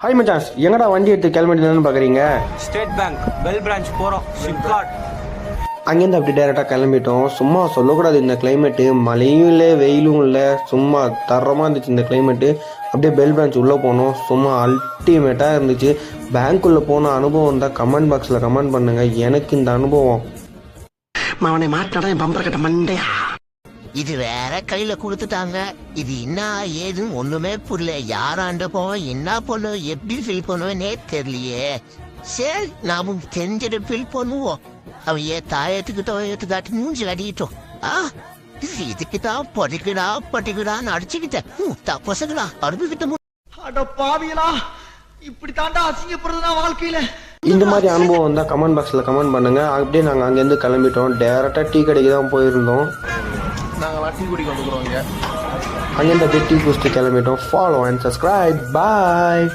Hi மச்சான்ஸ், எங்கடா வண்டி எடுத்து கிளம்பிட்டு பார்க்குறீங்க? ஸ்டேட் பேங்க் பெல் பிரான்ச் போகிறோம். ஷிப்காட் அங்கேருந்து அப்படி டேரெக்டாக கிளம்பிட்டோம். சும்மா சொல்லக்கூடாது, இந்த கிளைமேட்டு மழையும் இல்லை வெயிலும் இல்லை, சும்மா தரமாக இருந்துச்சு இந்த கிளைமேட்டு. அப்படியே பெல் பிரான்ச் உள்ளே போனோம். சும்மா அல்டிமேட்டாக இருந்துச்சு. பேங்க்குள்ளே போன அனுபவம் தான் கமெண்ட் பாக்ஸில் கமெண்ட் பண்ணுங்கள். எனக்கு இந்த அனுபவம் அவனை மாட்டாடா என் பம்பர கட்ட மண்டையா. இது வேற கையில கொடுத்துட்டாங்க. இது என்ன ஏதுன்னு ஒண்ணுமே புரியல. யாராண்ட போவோம், என்ன பண்ணுவோம், எப்படி ஃபில் பண்ணுவேன்னே தெரியலையே. சரி, நாமும் தெரிஞ்சதை ஃபில் பண்ணுவோம். அவன் ஏன் தாயத்துக்கிட்ட மூஞ்சி அடிக்கிட்டோம். இதுக்குதான் படிக்கிறான்னு அடிச்சுக்கிட்டேன். தப்பசங்களா அனுப்பிக்கிட்ட. அட பாவியலா, இப்படி தாண்டா அசிங்கப்படுறதுனா வாழ்க்கையில. இந்த மாதிரி அனுபவம் வந்தால் கமெண்ட் பாக்ஸில் கமெண்ட் பண்ணுங்கள். அப்படியே நாங்கள் அங்கேருந்து கிளம்பிட்டோம். டேரெக்டாக டீ கடைக்கு தான் போயிருந்தோம். நாங்களாம் டீ குடிக்க வந்துக்கிறோம். அங்கேருந்து அப்படியே டீ குடிச்சிட்டு கிளம்பிட்டோம். Follow and subscribe. பாய்.